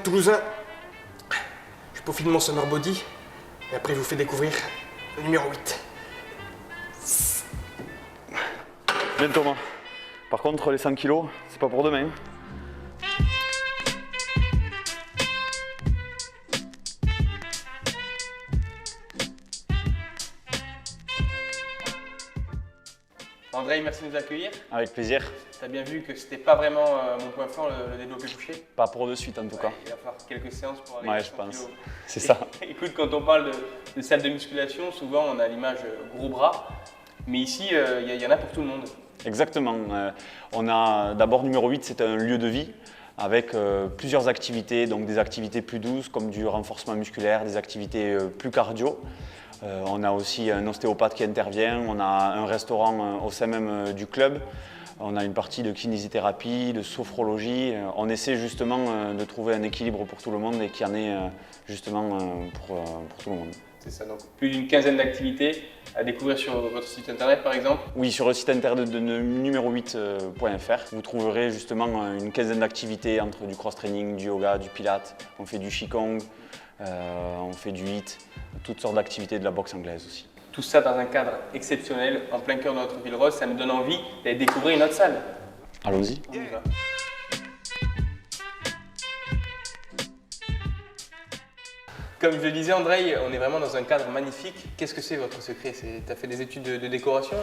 Toulousain. Je peaufine mon summer body et après je vous fais découvrir le numéro 8. Bien Thomas. Par contre les 100 kilos, c'est pas pour demain. André, merci de nous accueillir. Avec plaisir. Tu as bien vu que c'était pas vraiment mon point fort, le développé couché. Pas pour de suite en tout cas. Il va falloir quelques séances pour aller Ouais, à je 100 pense. kilos. C'est ça. Écoute, quand on parle de salle de musculation, souvent on a l'image gros bras, mais ici il y en a pour tout le monde. Exactement. On a d'abord numéro 8, c'est un lieu de vie avec plusieurs activités, donc des activités plus douces comme du renforcement musculaire, des activités plus cardio. On a aussi un ostéopathe qui intervient, on a un restaurant au sein même du club, on a une partie de kinésithérapie, de sophrologie. On essaie justement de trouver un équilibre pour tout le monde et qu'il y en ait justement pour tout le monde. C'est ça, donc plus d'une quinzaine d'activités à découvrir sur votre site internet par exemple. Oui, sur le site internet de numéro8.fr, vous trouverez justement une quinzaine d'activités entre du cross-training, du yoga, du pilates, on fait du qigong, on fait du HIIT, toutes sortes d'activités de la boxe anglaise aussi. Tout ça dans un cadre exceptionnel, en plein cœur de notre ville rose, ça me donne envie d'aller découvrir une autre salle. Allons-y. On y va. Comme je le disais André, on est vraiment dans un cadre magnifique. Qu'est-ce que c'est votre secret? Tu as fait des études de décoration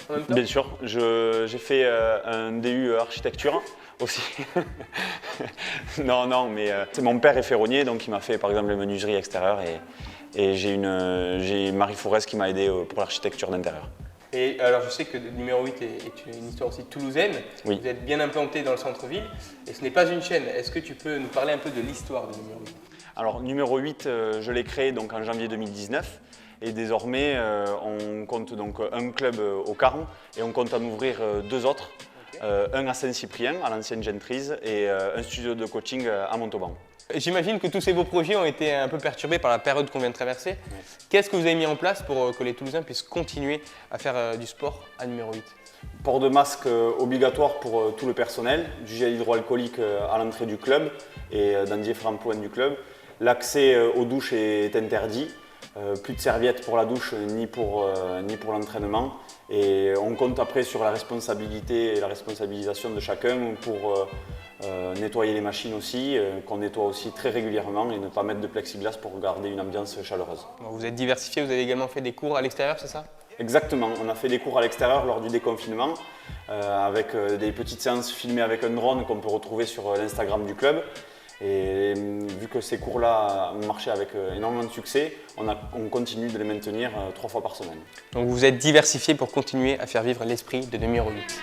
en même temps? Bien sûr, j'ai fait un DU architecture aussi. Non, mais mon père est ferronnier, donc il m'a fait par exemple les menuiseries extérieures et j'ai Marie Forest qui m'a aidé pour l'architecture d'intérieur. Et alors je sais que le numéro 8 est une histoire aussi toulousaine. Oui. Vous êtes bien implanté dans le centre-ville et ce n'est pas une chaîne. Est-ce que tu peux nous parler un peu de l'histoire du numéro 8? Alors numéro 8, je l'ai créé donc en janvier 2019 et désormais on compte donc un club au Caron et on compte en ouvrir deux autres, un à Saint-Cyprien, à l'ancienne Gentrise et un studio de coaching à Montauban. J'imagine que tous ces beaux projets ont été un peu perturbés par la période qu'on vient de traverser. Oui. Qu'est-ce que vous avez mis en place pour que les Toulousains puissent continuer à faire du sport à numéro 8? Port de masque obligatoire pour tout le personnel, du gel hydroalcoolique à l'entrée du club et dans différents points du club. L'accès aux douches est interdit, plus de serviettes pour la douche ni pour l'entraînement. Et on compte après sur la responsabilité et la responsabilisation de chacun pour nettoyer les machines aussi, qu'on nettoie aussi très régulièrement et ne pas mettre de plexiglas pour garder une ambiance chaleureuse. Vous êtes diversifié, vous avez également fait des cours à l'extérieur, c'est ça? Exactement, on a fait des cours à l'extérieur lors du déconfinement avec des petites séances filmées avec un drone qu'on peut retrouver sur l'Instagram du club. Et vu que ces cours-là ont marché avec énormément de succès, on continue de les maintenir 3 fois par semaine. Donc vous êtes diversifié pour continuer à faire vivre l'esprit de numéro 8.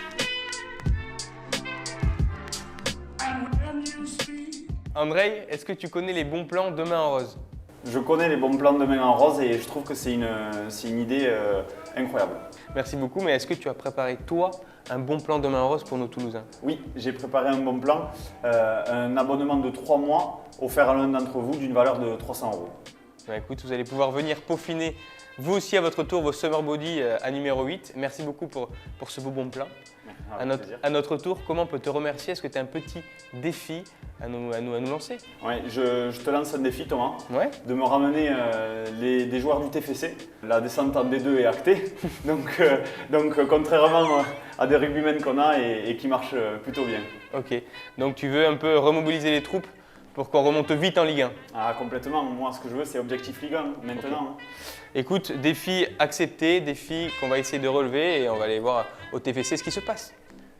André, est-ce que tu connais les bons plans demain en rose? Je connais les bons plans demain en rose et je trouve que c'est une idée incroyable. Merci beaucoup, mais est-ce que tu as préparé toi un bon plan demain en rose pour nos Toulousains? Oui, j'ai préparé un bon plan, un abonnement de 3 mois offert à l'un d'entre vous d'une valeur de 300 €. Bah, écoute, vous allez pouvoir venir peaufiner vous aussi à votre tour vos summer body à numéro 8. Merci beaucoup pour ce beau bon plan. À notre tour, comment on peut te remercier? Est-ce que tu as un petit défi à nous lancer? Oui, je te lance un défi Thomas, ouais. De me ramener des joueurs du TFC. La descente en D2 est actée, donc contrairement à des rugbymen qu'on a et qui marchent plutôt bien. Ok, donc tu veux un peu remobiliser les troupes pour qu'on remonte vite en Ligue 1? Ah, complètement, moi ce que je veux c'est objectif Ligue 1 maintenant. Okay. Écoute, défi accepté, défi qu'on va essayer de relever et on va aller voir au TFC ce qui se passe.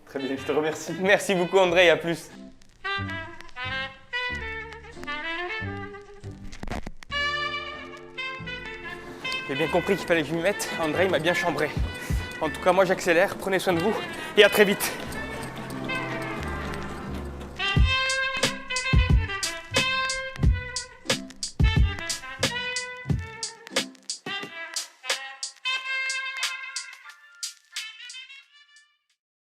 Très bien, je te remercie. Merci beaucoup André, à plus. J'ai bien compris qu'il fallait que je m'y mette. André m'a bien chambré. En tout cas, moi j'accélère, prenez soin de vous et à très vite.